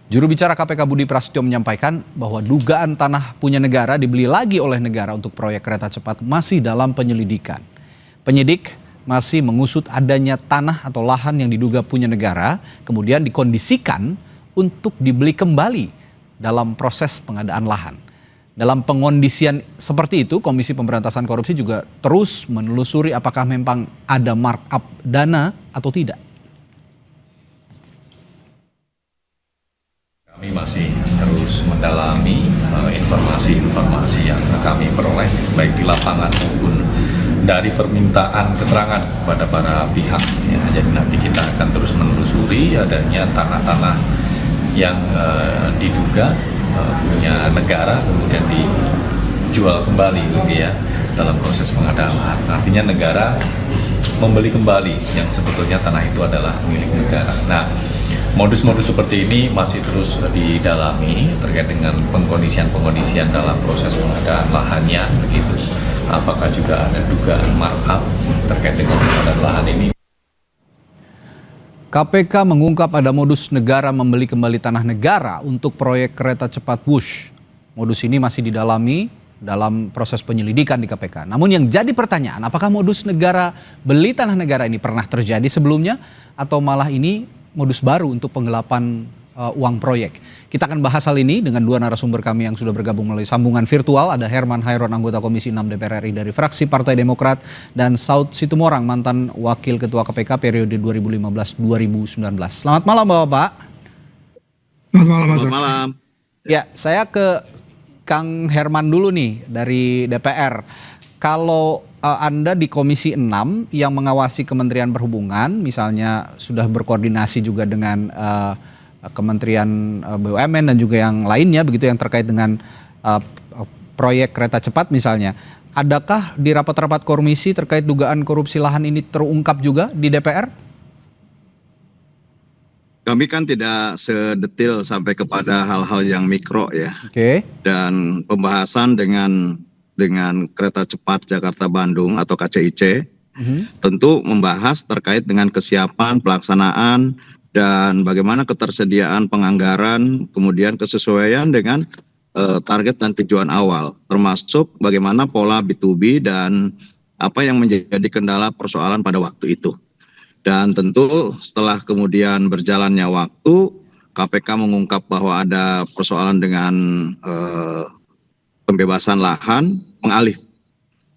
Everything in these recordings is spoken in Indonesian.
Juru bicara KPK Budi Prasetyo menyampaikan bahwa dugaan tanah punya negara dibeli lagi oleh negara untuk proyek kereta cepat masih dalam penyelidikan. Penyidik masih mengusut adanya tanah atau lahan yang diduga punya negara, kemudian dikondisikan untuk dibeli kembali dalam proses pengadaan lahan. Dalam pengondisian seperti itu, Komisi Pemberantasan Korupsi juga terus menelusuri apakah memang ada markup dana atau tidak. Kami masih terus mendalami informasi-informasi yang kami peroleh, baik di lapangan maupun dari permintaan keterangan kepada para pihak. Ya, jadi nanti kita akan terus menelusuri adanya tanah-tanah yang diduga punya negara, kemudian dijual kembali gitu ya, dalam proses pengadaan. Artinya negara membeli kembali yang sebetulnya tanah itu adalah milik negara. Nah, modus-modus seperti ini masih terus didalami terkait dengan pengkondisian dalam proses pengadaan lahannya begitu. Apakah juga ada dugaan markup terkait dengan pengadaan lahan ini? KPK mengungkap ada modus negara membeli kembali tanah negara untuk proyek kereta cepat Wush. Modus ini masih didalami dalam proses penyelidikan di KPK. Namun yang jadi pertanyaan, apakah modus negara beli tanah negara ini pernah terjadi sebelumnya atau malah ini modus baru untuk penggelapan uang proyek? Kita akan bahas hal ini dengan dua narasumber kami yang sudah bergabung melalui sambungan virtual. Ada Herman Hairon, anggota Komisi 6 DPR RI dari fraksi Partai Demokrat, dan Saud Situmorang, mantan Wakil Ketua KPK periode 2015-2019. Selamat malam Bapak-Bapak. Selamat malam Mas. Selamat malam. Ya, saya ke Kang Herman dulu nih dari DPR. Kalau Anda di Komisi 6 yang mengawasi Kementerian Perhubungan, misalnya sudah berkoordinasi juga dengan Kementerian BUMN dan juga yang lainnya begitu yang terkait dengan proyek kereta cepat misalnya. Adakah di rapat-rapat komisi terkait dugaan korupsi lahan ini terungkap juga di DPR? Kami kan tidak sedetil sampai kepada hal-hal yang mikro ya. Oke. Dan pembahasan dengan kereta cepat Jakarta-Bandung atau KCIC tentu membahas terkait dengan kesiapan pelaksanaan dan bagaimana ketersediaan penganggaran, kemudian kesesuaian dengan target dan tujuan awal, termasuk bagaimana pola B2B dan apa yang menjadi kendala persoalan pada waktu itu. Dan tentu setelah kemudian berjalannya waktu, KPK mengungkap bahwa ada persoalan dengan pembebasan lahan,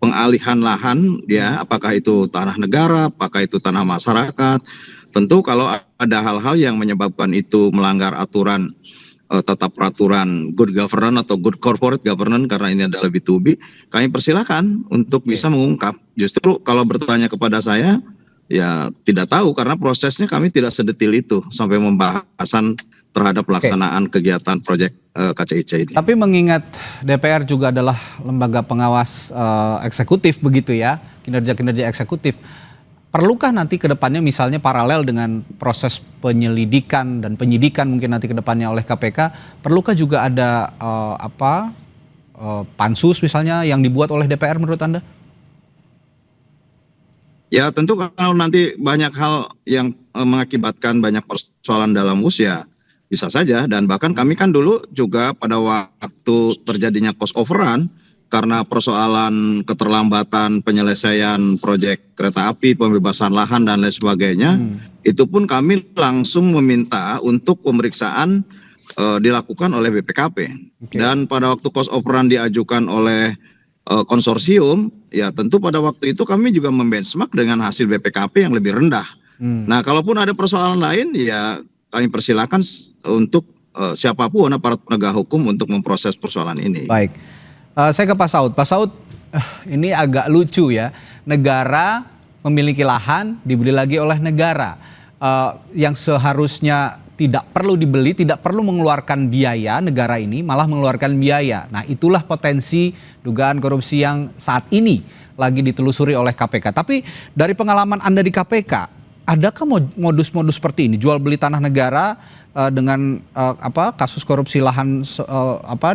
pengalihan lahan, ya, apakah itu tanah negara, apakah itu tanah masyarakat. Tentu kalau ada hal-hal yang menyebabkan itu melanggar aturan tata peraturan good governance atau good corporate governance karena ini adalah B2B, kami persilakan untuk bisa mengungkap. Justru kalau bertanya kepada saya, ya tidak tahu karena prosesnya kami tidak sedetil itu sampai pembahasan terhadap pelaksanaan kegiatan proyek KCIC ini. Tapi mengingat DPR juga adalah lembaga pengawas eksekutif begitu ya, kinerja-kinerja eksekutif. Perlukah nanti ke depannya misalnya paralel dengan proses penyelidikan dan penyidikan mungkin nanti ke depannya oleh KPK, perlukah juga ada pansus misalnya yang dibuat oleh DPR menurut Anda? Ya tentu kalau nanti banyak hal yang mengakibatkan banyak persoalan dalam usia bisa saja, dan bahkan kami kan dulu juga pada waktu terjadinya cost overrun karena persoalan keterlambatan penyelesaian proyek kereta api, pembebasan lahan dan lain sebagainya, itu pun kami langsung meminta untuk pemeriksaan dilakukan oleh BPKP. Dan pada waktu cost overrun diajukan oleh konsorsium, ya tentu pada waktu itu kami juga membenchmark dengan hasil BPKP yang lebih rendah. Nah, kalaupun ada persoalan lain, ya kami persilakan untuk siapapun aparat penegak hukum untuk memproses persoalan ini. Baik. Saya ke Pak Saud. Pak Saud, ini agak lucu ya. Negara memiliki lahan, dibeli lagi oleh negara. Yang seharusnya tidak perlu dibeli, tidak perlu mengeluarkan biaya, negara ini malah mengeluarkan biaya. Nah, itulah potensi dugaan korupsi yang saat ini lagi ditelusuri oleh KPK. Tapi dari pengalaman Anda di KPK, adakah modus-modus seperti ini? Jual beli tanah negara dengan kasus korupsi lahan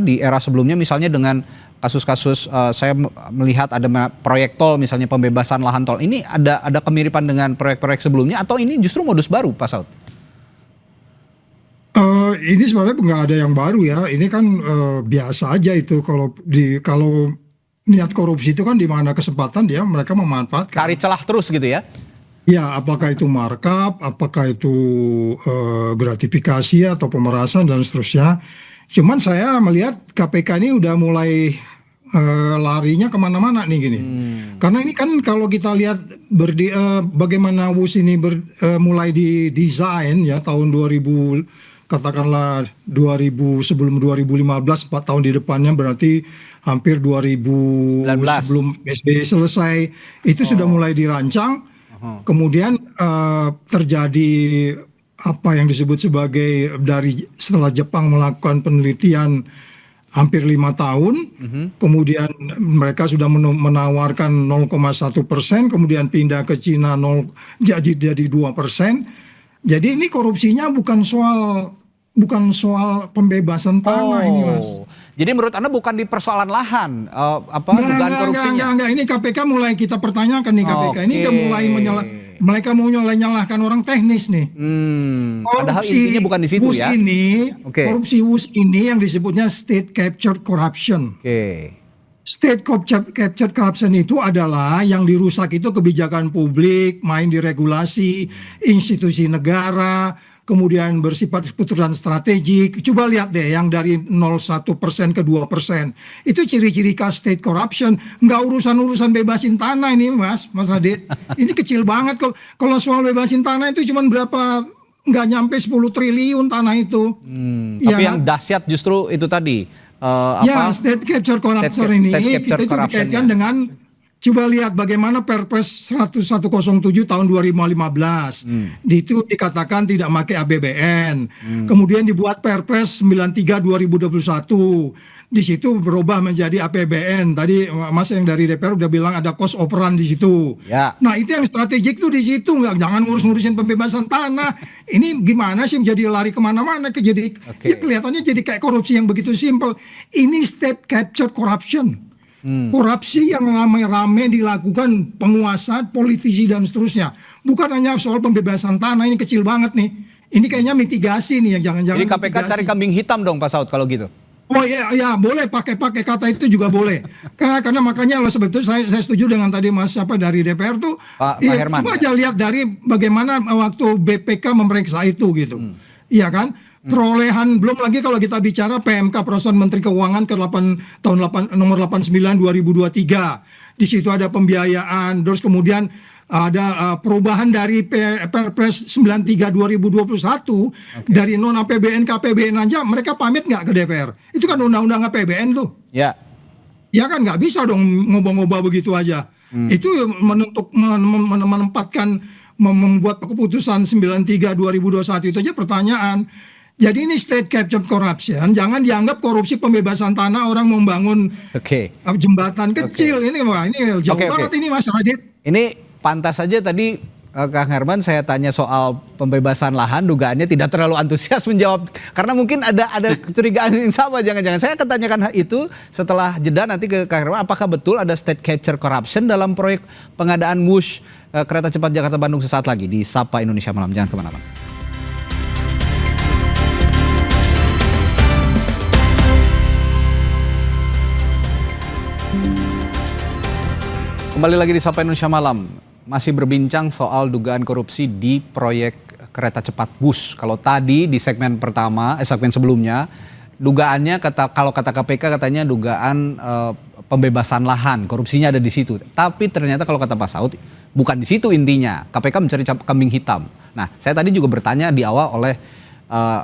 di era sebelumnya, misalnya dengan kasus-kasus saya melihat ada proyek tol misalnya pembebasan lahan tol. Ini ada kemiripan dengan proyek-proyek sebelumnya atau ini justru modus baru, Pak Saud? ini sebenarnya nggak ada yang baru ya. Ini kan biasa aja itu kalau niat korupsi itu kan di mana kesempatan mereka memanfaatkan. Cari celah terus gitu ya. Ya, apakah itu markup, apakah itu gratifikasi atau pemerasan dan seterusnya. Cuman saya melihat KPK ini udah mulai larinya kemana-mana nih gini. Karena ini kan kalau kita lihat bagaimana WUS ini mulai didesain ya tahun 2000, katakanlah 2000 sebelum 2015, 4 tahun di depannya berarti hampir 2000 19. sebelum SBY selesai itu sudah mulai dirancang. Kemudian terjadi apa yang disebut sebagai setelah Jepang melakukan penelitian hampir 5 tahun, kemudian mereka sudah menawarkan 0,1%, kemudian pindah ke Cina jadi 2%. Jadi ini korupsinya bukan soal pembebasan tanah ini, Mas. Jadi menurut Anda bukan di persoalan lahan, dugaan korupsinya? Enggak. Ini KPK mulai kita pertanyakan nih KPK. Ini udah mulai mereka mau nyalahkan orang teknis nih. Padahal intinya bukan di situ WUS ya. Korupsi WUS ini yang disebutnya state captured corruption. State captured corruption itu adalah yang dirusak itu kebijakan publik, main di regulasi, institusi negara, kemudian bersifat keputusan strategik. Coba lihat deh yang dari 0,1% ke 2%. Itu ciri-ciri khas state corruption. Nggak urusan bebasin tanah ini Mas Radit. Ini kecil banget. Kalau soal bebasin tanah itu cuma nggak nyampe 10 triliun tanah itu. Tapi yang dahsyat justru itu tadi. State capture corruption ini itu dikaitkan dengan, coba lihat bagaimana Perpres 107 tahun 2015. Di itu dikatakan tidak pakai APBN. Kemudian dibuat Perpres 93 2021. Di situ berubah menjadi APBN. Tadi Mas yang dari DPR udah bilang ada cost of run di situ. Ya. Nah, itu yang strategik tuh di situ, jangan ngurusin pembebasan tanah. Ini gimana sih menjadi lari kemana-mana? Ya kelihatannya jadi kayak korupsi yang begitu simpel. Ini state captured corruption. Korupsi yang rame-rame dilakukan penguasa, politisi dan seterusnya. Bukan hanya soal pembebasan tanah, ini kecil banget nih. Ini kayaknya mitigasi nih yang jangan-jangan. Jadi KPK mitigasi. cari kambing hitam dong Pak Saud kalau gitu. Oh ya boleh pakai kata itu juga boleh. Karena makanya oleh sebab itu saya setuju dengan tadi Mas dari DPR tuh. Pak Herman. Coba aja lihat dari bagaimana waktu BPK memeriksa itu gitu. Iya kan? Perolehan, belum lagi kalau kita bicara PMK Peraturan Menteri Keuangan nomor 89 2023. Di situ ada pembiayaan, terus kemudian ada perubahan dari Perpres 93 2021 dari non APBN ke APBN aja mereka pamit nggak ke DPR? Itu kan undang-undang APBN tuh. Ya kan nggak bisa dong ngubah-ngubah begitu aja. Itu menempatkan membuat keputusan 93 2021 itu aja pertanyaan. Jadi ini state captured corruption, jangan dianggap korupsi pembebasan tanah orang membangun jembatan kecil. Ini jauh banget ini Mas Radit. Ini pantas saja tadi Kang Herman saya tanya soal pembebasan lahan, dugaannya tidak terlalu antusias menjawab karena mungkin ada kecurigaan yang sama. Jangan-jangan saya akan tanyakan itu setelah jeda nanti ke Kang Herman, apakah betul ada state capture corruption dalam proyek pengadaan WUS kereta cepat Jakarta Bandung sesaat lagi di Sapa Indonesia Malam. Jangan kemana-mana. Kembali lagi di Sapa Indonesia Malam. Masih berbincang soal dugaan korupsi di proyek kereta cepat WUS. Kalau tadi di segmen pertama, segmen sebelumnya, dugaannya kalau kata KPK katanya dugaan pembebasan lahan, korupsinya ada di situ. Tapi ternyata kalau kata Pak Saud bukan di situ intinya. KPK mencari kambing hitam. Nah, saya tadi juga bertanya di awal oleh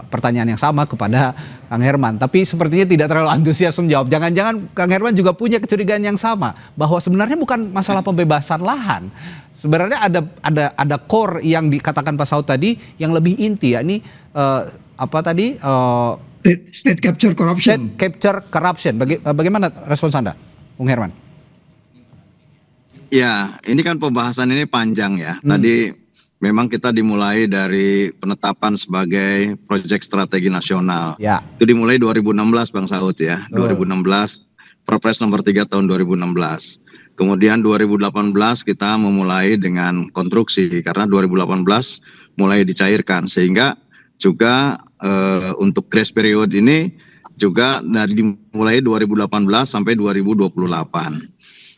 pertanyaan yang sama kepada Kang Herman, tapi sepertinya tidak terlalu antusias menjawab. Jangan-jangan Kang Herman juga punya kecurigaan yang sama bahwa sebenarnya bukan masalah pembebasan lahan. Sebenarnya ada core yang dikatakan Pak Saud tadi yang lebih inti, yakni State capture corruption. State capture corruption. Bagaimana respons Anda, Bung Herman? Ya, ini kan pembahasan ini panjang ya. Tadi memang kita dimulai dari penetapan sebagai proyek strategi nasional. Ya. Itu dimulai 2016 Bang Saud ya. 2016 Perpres nomor 3 tahun 2016. Kemudian 2018 kita memulai dengan konstruksi karena 2018 mulai dicairkan sehingga juga untuk grace period ini juga dimulai 2018 sampai 2028.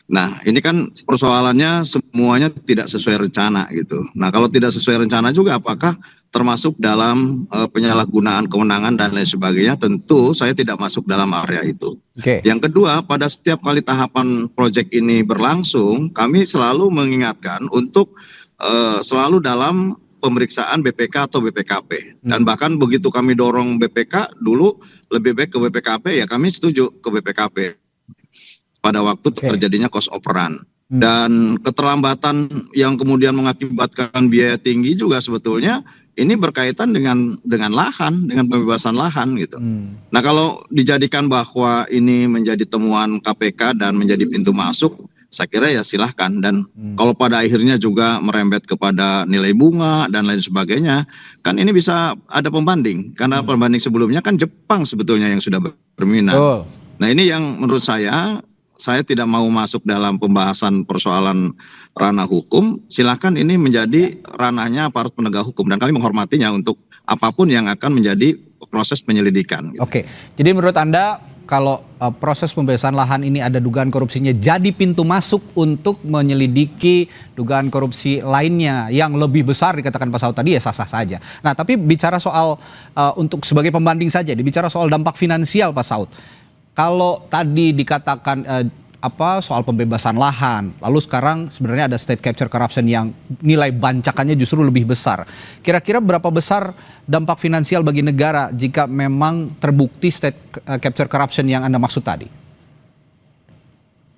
Nah, ini kan persoalannya semuanya tidak sesuai rencana gitu. Nah, kalau tidak sesuai rencana juga apakah termasuk dalam penyalahgunaan kewenangan dan lain sebagainya, tentu saya tidak masuk dalam area itu. Yang kedua, pada setiap kali tahapan proyek ini berlangsung, kami selalu mengingatkan untuk selalu dalam pemeriksaan BPK atau BPKP. Dan bahkan begitu kami dorong BPK dulu lebih baik ke BPKP, ya kami setuju ke BPKP pada waktu terjadinya cost of run. Dan keterlambatan yang kemudian mengakibatkan biaya tinggi juga sebetulnya ini berkaitan dengan lahan, dengan pembebasan lahan gitu. Nah, kalau dijadikan bahwa ini menjadi temuan KPK dan menjadi pintu masuk, saya kira ya silahkan. Dan kalau pada akhirnya juga merembet kepada nilai bunga dan lain sebagainya, kan ini bisa ada pembanding. Karena pembanding sebelumnya kan Jepang sebetulnya yang sudah berminat. Nah, ini yang menurut saya tidak mau masuk dalam pembahasan persoalan ranah hukum. Silakan ini menjadi ranahnya aparat penegak hukum dan kami menghormatinya untuk apapun yang akan menjadi proses penyelidikan. Gitu. Oke, jadi menurut Anda kalau proses pembebasan lahan ini ada dugaan korupsinya jadi pintu masuk untuk menyelidiki dugaan korupsi lainnya yang lebih besar dikatakan Pak Saud tadi ya sah-sah saja. Nah, tapi bicara soal untuk sebagai pembanding saja, dibicara soal dampak finansial Pak Saud. Kalau tadi dikatakan soal pembebasan lahan, lalu sekarang sebenarnya ada state capture corruption yang nilai bancakannya justru lebih besar. Kira-kira berapa besar dampak finansial bagi negara jika memang terbukti state capture corruption yang Anda maksud tadi?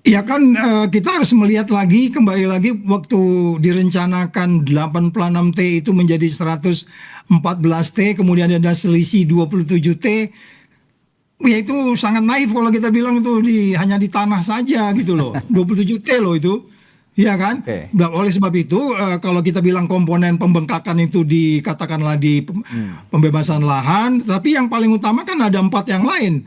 Ya kan kita harus melihat lagi, kembali lagi waktu direncanakan 86T itu menjadi 114T, kemudian ada selisih 27T. Ya itu sangat naif kalau kita bilang itu hanya di tanah saja gitu loh. 27T loh itu. Iya kan? Oleh sebab itu kalau kita bilang komponen pembengkakan itu dikatakanlah di pembebasan lahan, tapi yang paling utama kan ada 4 yang lain.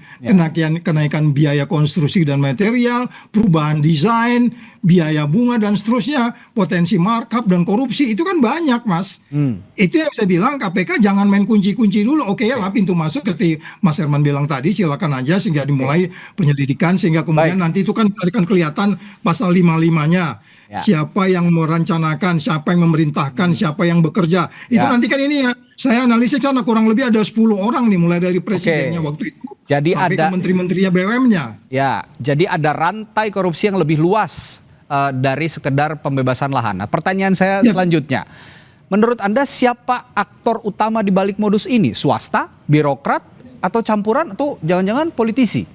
Kenaikan biaya konstruksi dan material, perubahan desain, biaya bunga dan seterusnya, potensi markup dan korupsi itu kan banyak, Mas. Itu yang saya bilang KPK jangan main kunci-kunci dulu. Oke lah pintu masuk seperti Mas Herman bilang tadi, silakan aja sehingga dimulai penyelidikan sehingga kemudian nanti itu kan akan kelihatan pasal 55-nya. Siapa yang merencanakan, siapa yang memerintahkan, siapa yang bekerja. Itu nanti kan ini ya, saya analisis karena kurang lebih ada 10 orang nih mulai dari presidennya waktu itu. Jadi sampai ada ke menteri-menterinya BUMN-nya. Ya, jadi ada rantai korupsi yang lebih luas dari sekedar pembebasan lahan. Nah, pertanyaan saya selanjutnya. Menurut Anda siapa aktor utama di balik modus ini? Swasta, birokrat, atau campuran, atau jangan-jangan politisi?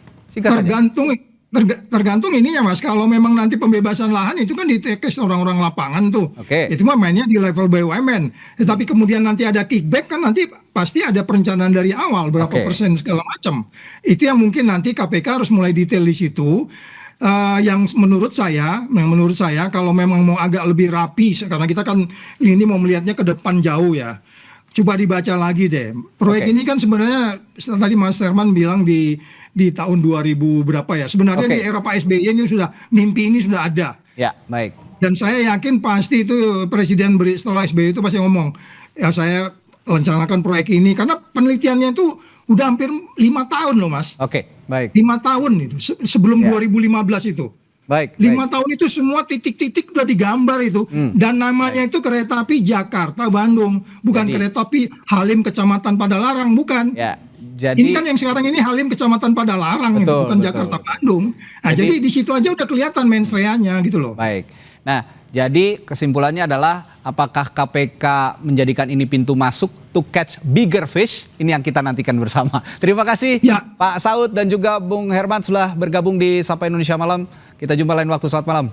Tergantung ininya, Mas. Kalau memang nanti pembebasan lahan itu kan ditekes orang-orang lapangan tuh. Itu mah mainnya di level BUMN. Tetapi kemudian nanti ada kickback kan nanti pasti ada perencanaan dari awal berapa persen segala macam. Itu yang mungkin nanti KPK harus mulai detail di situ. Yang menurut saya kalau memang mau agak lebih rapi karena kita kan ini mau melihatnya ke depan jauh ya. Coba dibaca lagi deh. Proyek ini kan sebenarnya tadi Mas Herman bilang di tahun 2000 berapa ya. Sebenarnya di era Pak SBY ini mimpi ini sudah ada. Ya, baik. Dan saya yakin pasti itu Presiden setelah SBY itu pasti ngomong, ya saya rencanakan proyek ini karena penelitiannya itu udah hampir 5 tahun loh, Mas. Baik. 5 tahun itu sebelum 2015 itu. Baik. 5 tahun itu semua titik-titik udah digambar itu. Dan namanya itu kereta api Jakarta Bandung, bukan kereta api Halim Kecamatan Padalarang, bukan. Ya. Jadi, ini kan yang sekarang ini Halim Kecamatan Padalarang, bukan Jakarta Bandung. Nah, jadi di situ aja udah kelihatan mensreanya gitu loh. Baik. Nah, jadi kesimpulannya adalah apakah KPK menjadikan ini pintu masuk to catch bigger fish? Ini yang kita nantikan bersama. Terima kasih Pak Saud dan juga Bung Herman sudah bergabung di Sapa Indonesia Malam. Kita jumpa lain waktu. Selamat malam.